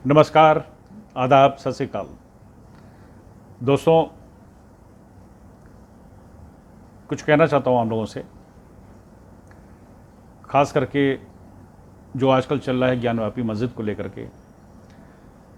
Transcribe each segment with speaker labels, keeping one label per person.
Speaker 1: नमस्कार, आदाब, सत श्री अकाल। दोस्तों, कुछ कहना चाहता हूँ आप लोगों से, ख़ास करके जो आजकल चल रहा है ज्ञानव्यापी मस्जिद को लेकर के।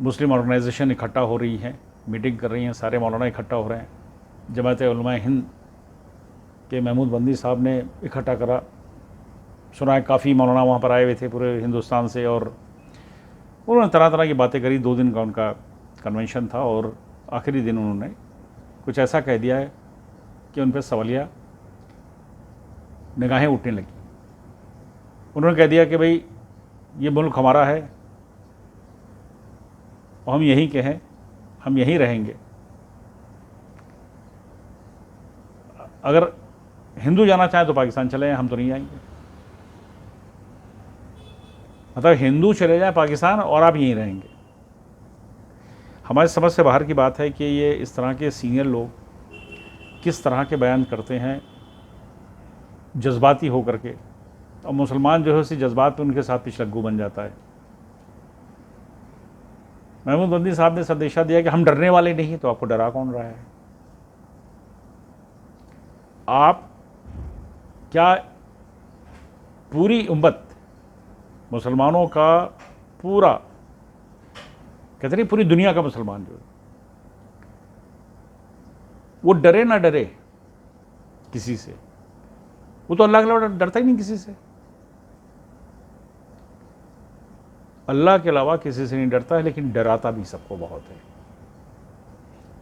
Speaker 1: मुस्लिम ऑर्गेनाइजेशन इकट्ठा हो रही हैं, मीटिंग कर रही हैं, सारे मौलाना इकट्ठा हो रहे हैं। जमात उलमा हिंद के महमूद बंदी साहब ने इकट्ठा करा। सुना है काफ़ी मौलाना वहाँ पर आए हुए थे पूरे हिंदुस्तान से, और उन्होंने तरह तरह की बातें करी। 2 दिन का उनका कन्वेंशन था और आखिरी दिन उन्होंने कुछ ऐसा कह दिया है कि उन पर सवालिया निगाहें उठने लगी। उन्होंने कह दिया कि भाई ये मुल्क हमारा है और हम यहीं के हैं, हम यहीं रहेंगे। अगर हिंदू जाना चाहें तो पाकिस्तान चले जाएं, हम तो नहीं आएंगे। मतलब हिंदू चले जाएं पाकिस्तान और आप यहीं रहेंगे। हमारी समझ से बाहर की बात है कि ये इस तरह के सीनियर लोग किस तरह के बयान करते हैं जज्बाती होकर के, और मुसलमान जो है उसी जज्बात पे उनके साथ पिछलग्गू बन जाता है। महमूद बंदी साहब ने संदेशा दिया कि हम डरने वाले नहीं, तो आपको डरा कौन रहा है? आप क्या पूरी उम्मत मुसलमानों का पूरा, कहते नहीं पूरी दुनिया का मुसलमान जो है वो डरे ना डरे किसी से, वो तो अल्लाह के अलावा डरता ही नहीं किसी से। अल्लाह के अलावा किसी से नहीं डरता है, लेकिन डराता भी सबको बहुत है।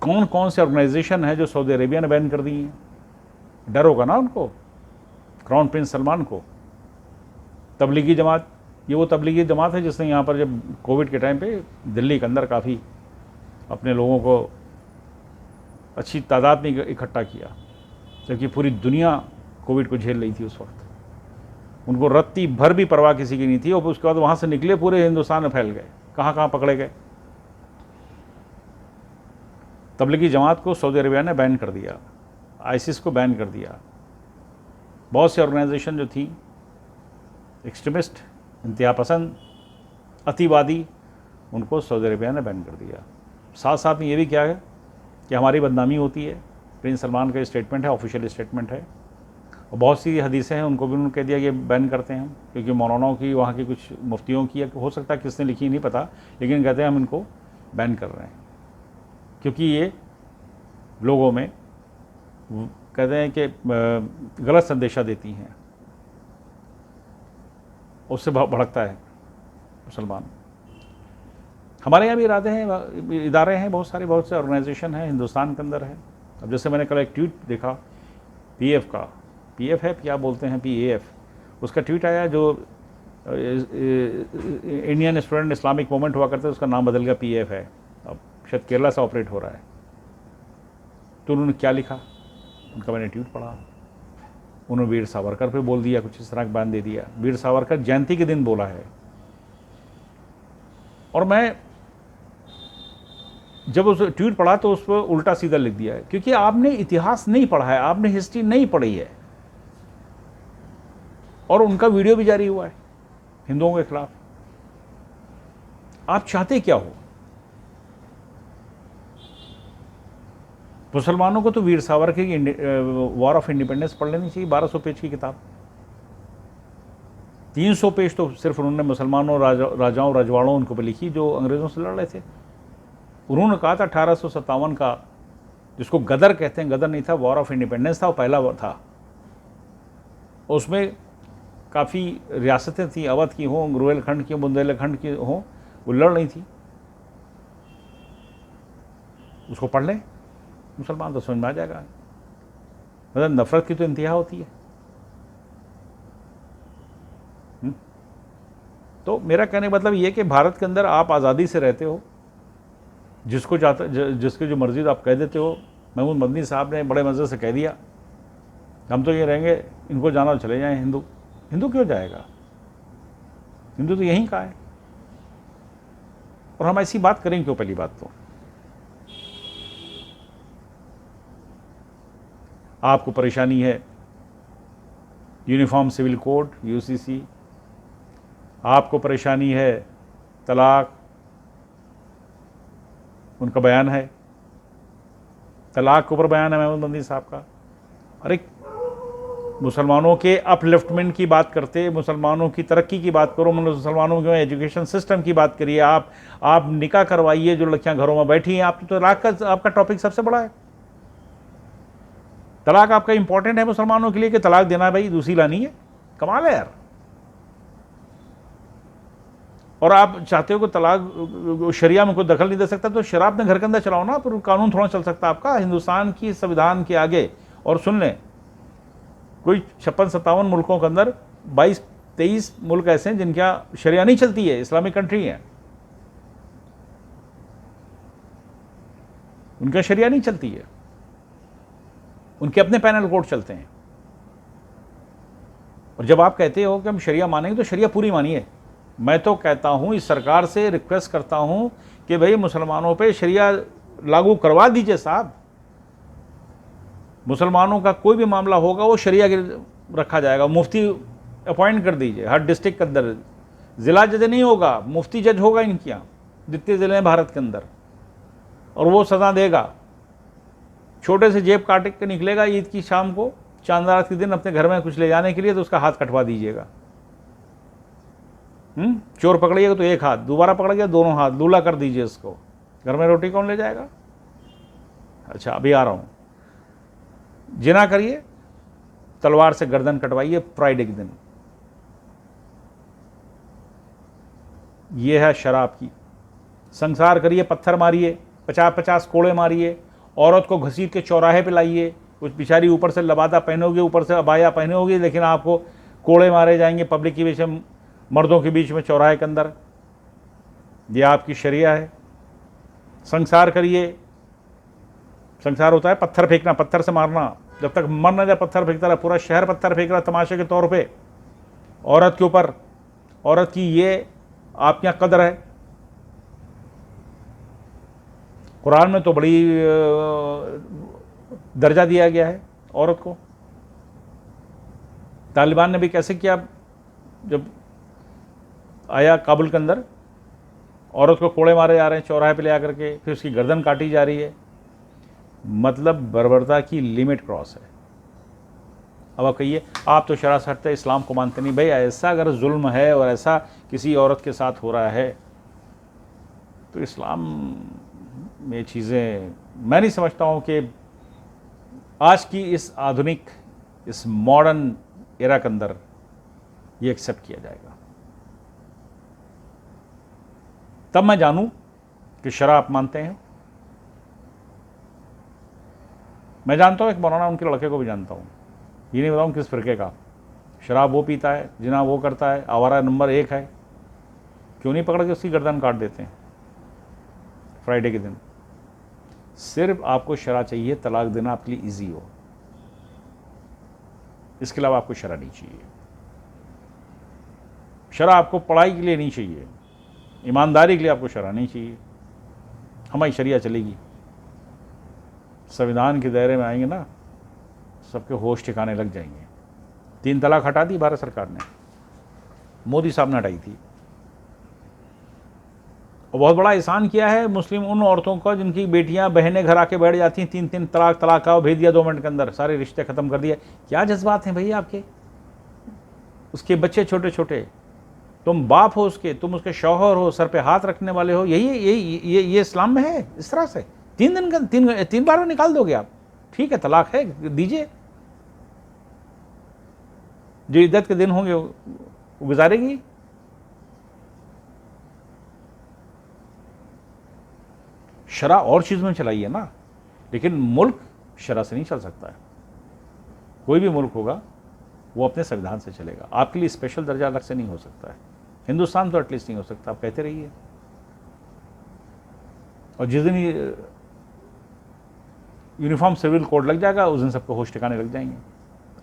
Speaker 1: कौन कौन से ऑर्गेनाइजेशन है जो सऊदी अरेबिया ने बैन कर दी हैं? डर होगा ना उनको, क्राउन प्रिंस सलमान को। तबलीगी जमात, ये वो तबलीगी जमात है जिसने यहाँ पर जब कोविड के टाइम पे दिल्ली के अंदर काफ़ी अपने लोगों को अच्छी तादाद में इकट्ठा किया, जबकि पूरी दुनिया कोविड को झेल रही थी उस वक्त। उनको रत्ती भर भी परवाह किसी की नहीं थी, और उसके बाद वहाँ से निकले, पूरे हिंदुस्तान में फैल गए, कहाँ कहाँ पकड़े गए। तबलीगी जमात को सऊदी अरेबिया ने बैन कर दिया, आईसिस को बैन कर दिया। बहुत सी ऑर्गेनाइजेशन जो थी एक्सट्रीमिस्ट, इंतहा पसंद, अतिवादी, उनको सऊदी अरेबिया ने बैन कर दिया। साथ साथ में ये भी क्या है कि हमारी बदनामी होती है। प्रिंस सलमान का स्टेटमेंट है, ऑफिशियल स्टेटमेंट है, और बहुत सी हदीसें हैं, उनको भी उन्होंने कह दिया कि बैन करते हैं हम, क्योंकि मौलानाओं की, वहाँ की कुछ मुफ्तियों की, हो सकता है किसने लिखी नहीं पता, लेकिन कहते हैं हम इनको बैन कर रहे हैं, क्योंकि ये लोगों में कहते हैं कि गलत संदेशा देती हैं, उससे भड़कता है मुसलमान। हमारे यहाँ भी इदारे हैं, बहुत से ऑर्गेनाइजेशन हैं हिंदुस्तान के अंदर है। अब जैसे मैंने कल एक ट्वीट देखा पीएफ का, पीएफ है क्या बोलते हैं, पीएफ, उसका ट्वीट आया, जो इंडियन स्टूडेंट इस्लामिक मूवमेंट हुआ करते, उसका नाम बदल गया पीएफ है, अब शायद केरला से ऑपरेट हो रहा है। तो उन्होंने क्या लिखा, उनका मैंने ट्वीट पढ़ा। उन्होंने वीर सावरकर पे बोल दिया, कुछ इस तरह का बयान दे दिया। वीर सावरकर जयंती के दिन बोला है, और मैं जब उस ट्वीट पढ़ा तो उस पर उल्टा सीधा लिख दिया है, क्योंकि आपने इतिहास नहीं पढ़ा है, आपने हिस्ट्री नहीं पढ़ी है। और उनका वीडियो भी जारी हुआ है हिंदुओं के खिलाफ। आप चाहते क्या हो? मुसलमानों को तो वीर सावरकर की वॉर ऑफ इंडिपेंडेंस पढ़ लेनी चाहिए, 1200 पेज की किताब। 300 पेज तो सिर्फ उन्होंने मुसलमानों, राजाओं, रजवाड़ों, उनको पे लिखी जो अंग्रेज़ों से लड़ रहे थे। उन्होंने कहा था 1857 का, जिसको गदर कहते हैं, गदर नहीं था, वॉर ऑफ इंडिपेंडेंस था, वो पहला था। उसमें काफ़ी रियासतें थी, अवध की हों, रुहेलखंड की, बुंदेलखंड की हों, वो लड़ रही थी। उसको पढ़ लें मुसलमान, तो समझ में आ जाएगा। मतलब नफरत की तो इंतहा होती है। तो मेरा कहने का मतलब ये कि भारत के अंदर आप आज़ादी से रहते हो, जिसको जिसकी जो मर्जी आप कह देते हो। महमूद बंदी साहब ने बड़े मज़े से कह दिया हम तो ये रहेंगे, इनको जाना चले जाएं। हिंदू हिंदू क्यों जाएगा? हिंदू तो यहीं का है, और हम ऐसी बात करें क्यों? पहली बात तो आपको परेशानी है यूनिफॉर्म सिविल कोड, यूसीसी, आपको परेशानी है तलाक, उनका बयान है, तलाक के ऊपर बयान है महमूद बंदी साहब का। अरे मुसलमानों के अपलिफ्टमेंट की बात करते, मुसलमानों की तरक्की की बात करो, मुसलमानों के एजुकेशन सिस्टम की बात करिए, आप निकाह करवाइए जो लड़कियां घरों में बैठी हैं। आप तो तलाक का आपका टॉपिक सबसे बड़ा है। तलाक आपका इंपॉर्टेंट है मुसलमानों के लिए कि तलाक देना है भाई, दूसरी लानी है? कमाल है यार। और आप चाहते हो कि तलाक शरिया में कोई दखल नहीं दे सकता, तो शराब में घर के अंदर चलाओ ना, पर कानून थोड़ा चल सकता आपका हिंदुस्तान की संविधान के आगे। और सुन लें, कोई 56-57 मुल्कों के अंदर 22-23 मुल्क ऐसे हैं जिनका शरिया नहीं चलती है, इस्लामिक कंट्री है, उनका शरिया नहीं चलती है, उनके अपने पैनल कोड चलते हैं। और जब आप कहते हो कि हम शरिया मानेंगे तो शरिया पूरी मानिए। मैं तो कहता हूं, इस सरकार से रिक्वेस्ट करता हूं कि भाई मुसलमानों पे शरिया लागू करवा दीजिए साहब। मुसलमानों का कोई भी मामला होगा वो शरिया रखा जाएगा, मुफ्ती अपॉइंट कर दीजिए हर डिस्ट्रिक्ट के अंदर। ज़िला जज नहीं होगा, मुफ्ती जज होगा इनके यहाँ, जितने ज़िले हैं भारत के अंदर, और वो सज़ा देगा। छोटे से जेब काट के निकलेगा ईद की शाम को, चांद रात के दिन अपने घर में कुछ ले जाने के लिए, तो उसका हाथ कटवा दीजिएगा। चोर पकड़िएगा तो एक हाथ, दोबारा पकड़ गया दोनों हाथ, लूला कर दीजिए इसको। घर में रोटी कौन ले जाएगा? अच्छा अभी आ रहा हूँ। जिना करिए, तलवार से गर्दन कटवाइए फ्राइडे के दिन। यह है शराब की। संसार करिए, पत्थर मारिए, 50-50 कोड़े मारिए, औरत को घसीट के चौराहे पे लाइए, कुछ बेचारी ऊपर से लबादा पहनोगे, ऊपर से अबाया पहनोगे, लेकिन आपको कोड़े मारे जाएंगे पब्लिक के बीच में, मर्दों के बीच में चौराहे के अंदर। यह आपकी शरिया है। संसार करिए, संसार होता है पत्थर फेंकना, पत्थर से मारना, जब तक मर न जाए पत्थर फेंकता रहा। पूरा शहर पत्थर फेंक रहा तमाशे के तौर पे औरत के ऊपर। औरत की ये आपके यहाँ कदर है? कुरान में तो बड़ी दर्जा दिया गया है औरत को। तालिबान ने भी कैसे किया, जब आया काबुल के अंदर, औरत को कोड़े मारे जा रहे हैं चौराहे पे ले आकर के, फिर उसकी गर्दन काटी जा रही है। मतलब बर्बरता की लिमिट क्रॉस है। अब आप कहिए आप तो शरासत इस्लाम को मानते नहीं। भाई ऐसा अगर जुल्म है और ऐसा किसी औरत के साथ हो रहा है तो इस्लाम में चीज़ें मैं नहीं समझता हूँ कि आज की इस आधुनिक, इस मॉडर्न एरा के अंदर ये एक्सेप्ट किया जाएगा। तब मैं जानूं कि शराब मानते हैं। मैं जानता हूँ एक मौलाना, उनके लड़के को भी जानता हूँ, ये नहीं बताऊँ किस फिरके का। शराब वो पीता है, जिना वो करता है, आवारा नंबर 1 है। क्यों नहीं पकड़ के उसकी गर्दन काट देते हैं फ्राइडे के दिन? सिर्फ आपको शरा चाहिए, तलाक देना आपके लिए ईजी हो, इसके अलावा आपको शरा नहीं चाहिए। शरा आपको पढ़ाई के लिए नहीं चाहिए, ईमानदारी के लिए आपको शरा नहीं चाहिए। हमारी शरिया चलेगी, संविधान के दायरे में आएंगे ना, सबके होश ठिकाने लग जाएंगे। 3 तलाक हटा दी भारत सरकार ने, मोदी साहब ने हटाई थी। और बहुत बड़ा एहसान किया है मुस्लिम उन औरतों का जिनकी बेटियां बहनें घर आके बैठ जाती हैं, 3-3 तलाक का भेज दिया 2 मिनट के अंदर, सारे रिश्ते ख़त्म कर दिए। क्या जज्बात हैं भैया आपके? उसके बच्चे छोटे छोटे, तुम बाप हो उसके, तुम उसके शौहर हो, सर पे हाथ रखने वाले हो। ये इस्लाम में है इस तरह से? 3 दिन का 3 बार में निकाल दोगे आप? ठीक है, तलाक है, दीजिए। जो इद्दत के दिन होंगे वो गुजारेगी। शरा और चीज़ में चलाइए ना, लेकिन मुल्क शरा से नहीं चल सकता है। कोई भी मुल्क होगा वो अपने संविधान से चलेगा। आपके लिए स्पेशल दर्जा अलग से नहीं हो सकता है। हिंदुस्तान तो एटलीस्ट नहीं हो सकता, आप कहते रहिए। और जिस दिन यूनिफॉर्म सिविल कोड लग जाएगा उस दिन सबको होश ठिकाने लग जाएंगे,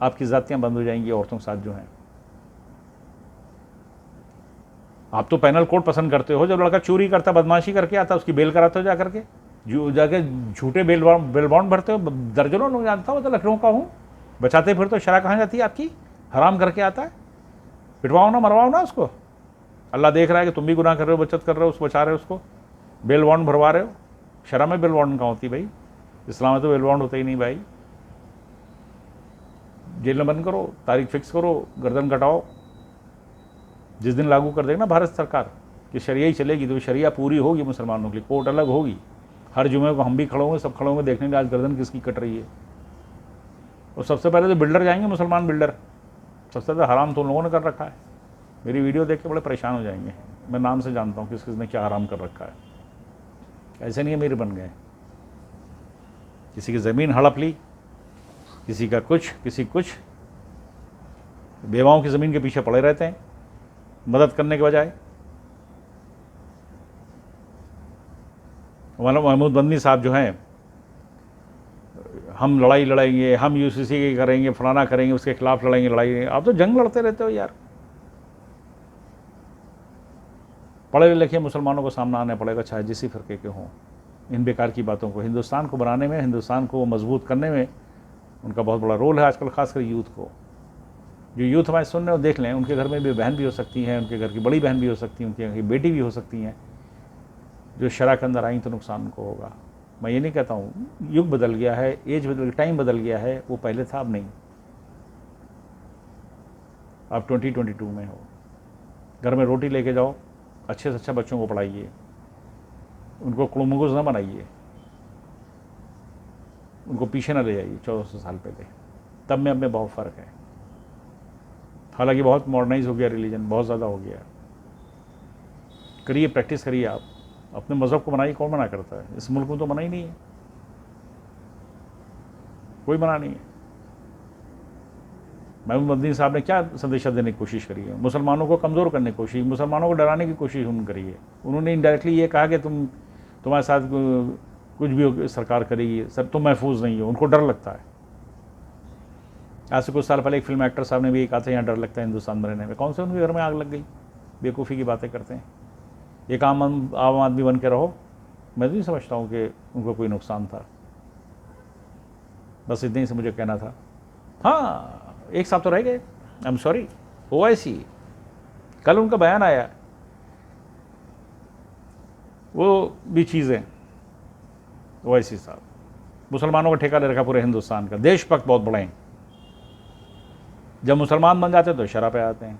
Speaker 1: आपकी जातियां बंद हो जाएंगी औरतों के साथ जो हैं। आप तो पैनल कोड पसंद करते हो, जब लड़का चोरी करता, बदमाशी करके आता, उसकी बेल कराते हो जा करके, जो जाके झूठे बेल बॉन्ड भरते हो। दर्जनों लोग जानता हो, तो लखनऊ का हूँ, बचाते फिर तो शरा कहाँ जाती है आपकी? हराम करके आता है। पिटवाओ ना, मरवाओ ना उसको। अल्लाह देख रहा है कि तुम भी गुनाह कर रहे हो, बचत कर रहे हो, उसको बचा रहे हो, उसको बेल बॉन्ड भरवा रहे हो। शरा में बेल वार्डन कहाँ होती भाई? इस्लाम में तो बेल वार्डन होता ही नहीं भाई। जेल में बंद करो, तारीख फिक्स करो, गर्दन कटाओ। जिस दिन लागू कर देगा ना भारत सरकार कि शरिया ही चलेगी, तो शरिया पूरी होगी मुसलमानों के लिए, कोर्ट अलग होगी। हर जुमे को हम भी खड़े होंगे, सब खड़े होंगे देखने के आज गर्दन किसकी कट रही है। और सबसे पहले तो बिल्डर जाएंगे, मुसलमान बिल्डर। सबसे ज़्यादा हराम तो उन लोगों ने कर रखा है। मेरी वीडियो देख के बड़े परेशान हो जाएंगे। मैं नाम से जानता हूँ किस किसने क्या हराम कर रखा है। ऐसे नहीं अमीर बन गए। किसी की ज़मीन हड़प ली, किसी का कुछ, किसी कुछ। बेवाओं की ज़मीन के पीछे पड़े रहते हैं मदद करने के बजाय। मौलाना महमूद बंदी साहब जो हैं, हम लड़ाई लड़ेंगे, हम यूसीसी की करेंगे, फलाना करेंगे, उसके खिलाफ लड़ेंगे, लड़ाई। आप तो जंग लड़ते रहते हो यार। पढ़े लिखे मुसलमानों को सामना आना पड़ेगा, चाहे जिस फ़िरके के हों। इन बेकार की बातों को, हिंदुस्तान को बनाने में, हिंदुस्तान को मजबूत करने में उनका बहुत बड़ा रोल है आजकल, खासकर यूथ को। जो यूथ हमारे सुन रहे हो, देख लें, उनके घर में भी बहन भी हो सकती हैं, उनके घर की बड़ी बहन भी हो सकती है, उनके घर की बेटी भी हो सकती हैं, जो शरा के अंदर आई तो नुकसान उनको होगा। मैं ये नहीं कहता हूँ, युग बदल गया है, एज बदल गया, टाइम बदल गया है, वो पहले था अब नहीं। आप 2022 में हो। घर में रोटी लेके जाओ, अच्छे से अच्छा बच्चों को पढ़ाइए, उनको कुड़मुगुज न बनाइए, उनको पीछे न ले जाइए 1400 साल पहले। तब में अब में बहुत फ़र्क है। हालांकि बहुत मॉडर्नाइज हो गया रिलीजन, बहुत ज़्यादा हो गया। करिए, प्रैक्टिस करिए। आप अपने मज़हब को मनाइए, कौन मना करता है? इस मुल्क में तो मना ही नहीं है, कोई मना नहीं है। महमूद बंदी साहब ने क्या संदेशा देने की कोशिश करी है? मुसलमानों को कमज़ोर करने की कोशिश, मुसलमानों को डराने की कोशिश उन्होंने करी है। उन्होंने इनडायरेक्टली ये कहा कि तुम्हारे साथ कुछ भी हो, सरकार करेगी, सर तुम महफूज नहीं हो। उनको डर लगता है। आज से कुछ साल पहले एक फिल्म एक्टर साहब ने भी कहा था, यहाँ डर लगता है हिंदुस्तान में रहने में। कौन से उनके घर में आग लग गई? बेवकूफ़ी की बातें करते हैं। एक आम आदमी बन के रहो। मैं तो नहीं समझता हूँ कि उनको कोई नुकसान था। बस इतने ही से मुझे कहना था। हाँ, एक साथ तो रह गए। I am sorry. OIC कल उनका बयान आया, वो भी चीज़ें। OIC साहब मुसलमानों का ठेका ले रखा पूरे हिंदुस्तान का, देशभक्त बहुत बड़े हैं। जब मुसलमान बन जाते हैं तो शरा पे आते हैं।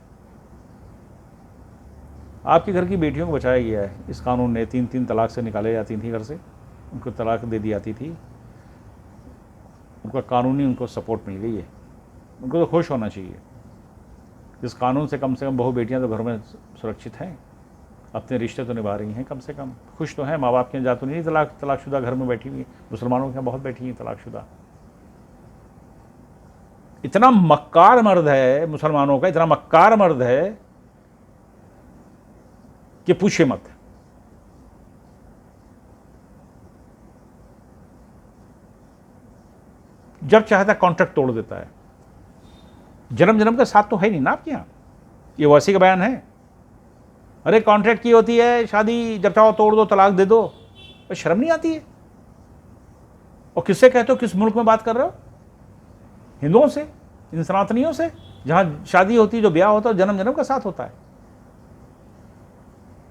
Speaker 1: आपके घर की बेटियों को बचाया गया है इस कानून ने। 3 तलाक से निकाले जाती थी घर से, उनको तलाक दे दी जाती थी। उनका कानूनी उनको सपोर्ट मिल गई है। उनको तो खुश होना चाहिए। इस कानून से कम बहु बेटियां तो घर में सुरक्षित हैं, अपने रिश्ते तो निभा रही हैं, कम से कम खुश तो हैं। माँ बाप के यहाँ जा तो नहीं तलाकशुदा घर में बैठी हुई। मुसलमानों के यहाँ बहुत बैठी हैं तलाकशुदा। इतना मक्कार मर्द है मुसलमानों का, इतना मक्कार मर्द है कि पूछे मत। जब चाहता कॉन्ट्रैक्ट तोड़ देता है। जन्म जन्म का साथ तो है नहीं ना आपके यहाँ। ये OIC का बयान है। अरे कॉन्ट्रैक्ट की होती है शादी, जब चाहो तोड़ दो, तलाक दे दो। तो शर्म नहीं आती है? और किससे कहते हो? किस मुल्क में बात कर रहे हो? हिंदुओं से, इन सनातनियों से, जहां शादी होती है, जो ब्याह होता है, जन्म जन्म का साथ होता है।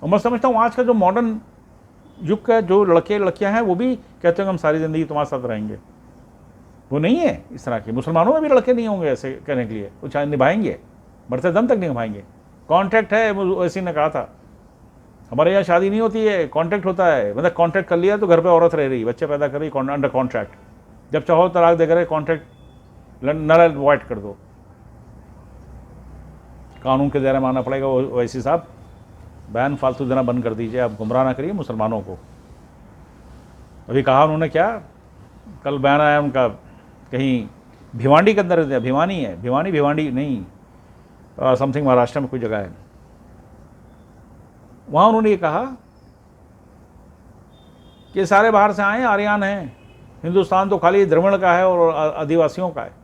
Speaker 1: और मैं समझता हूँ आज का जो मॉडर्न युग का जो लड़के लड़कियां हैं, वो भी कहते हैं हम सारी ज़िंदगी तुम्हारे साथ रहेंगे। वो नहीं है इस तरह के। मुसलमानों में भी लड़के नहीं होंगे ऐसे कहने के लिए। वो चाहे निभाएंगे, मरते दम तक नहीं निभाएंगे। कॉन्ट्रैक्ट है, OIC ने कहा था। हमारे यहाँ शादी नहीं होती है, कॉन्ट्रैक्ट होता है। मतलब कॉन्ट्रैक्ट कर लिया तो घर पे औरत रह रही, बच्चे पैदा कर रही, अंडर कॉन्ट्रैक्ट। जब चाहो तलाक देकर कॉन्ट्रैक्ट नल अवॉइड कर दो। कानून के दायरे में आना पड़ेगा। OIC साहब, बयान फालतू देना बंद कर दीजिए। आप गुमराह ना करिए मुसलमानों को। अभी कहा उन्होंने क्या, कल बयान आया उनका, कहीं भिवांडी के अंदर, भिवानी है, भिवांडी नहीं, समथिंग महाराष्ट्र में कोई जगह है, वहाँ उन्होंने ये कहा कि सारे बाहर से आए, आर्यन हैं, हिंदुस्तान तो खाली द्रविड़ का है और आदिवासियों का है।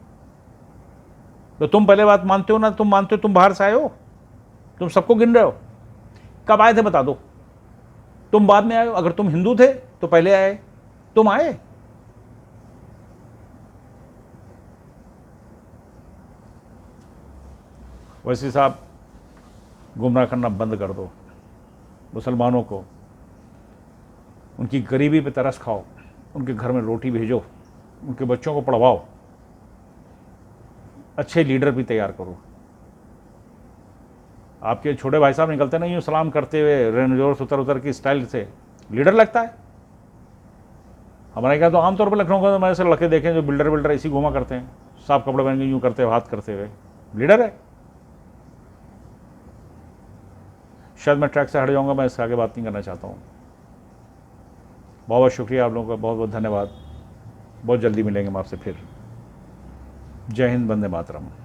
Speaker 1: तो तुम पहले बात मानते हो ना? तुम मानते हो तुम बाहर से आए हो? तुम सबको गिन रहे हो? कब आए थे बता दो। तुम बाद में आए हो। अगर तुम हिंदू थे तो पहले आए, तुम आए। OIC साहब, गुमराह करना बंद कर दो मुसलमानों को। उनकी गरीबी पे तरस खाओ, उनके घर में रोटी भेजो, उनके बच्चों को पढ़वाओ, अच्छे लीडर भी तैयार करो। आपके छोटे भाई साहब निकलते नहीं यूँ सलाम करते हुए रेंज रोवर से उतर की स्टाइल से, लीडर लगता है? हमारे क्या तो आमतौर पर लखनऊ का मैं ऐसे लड़के देखे जो बिल्डर ऐसी घुमा करते हैं, साफ कपड़े पहन के यूँ करते हुए, हाथ करते हुए, लीडर है? शायद मैं ट्रैक से हट जाऊंगा, मैं इससे आगे बात नहीं करना चाहता हूँ। बहुत बहुत शुक्रिया आप लोगों का, बहुत बहुत धन्यवाद। बहुत जल्दी मिलेंगे हम आपसे फिर। जय हिंद, वंदे मातरम।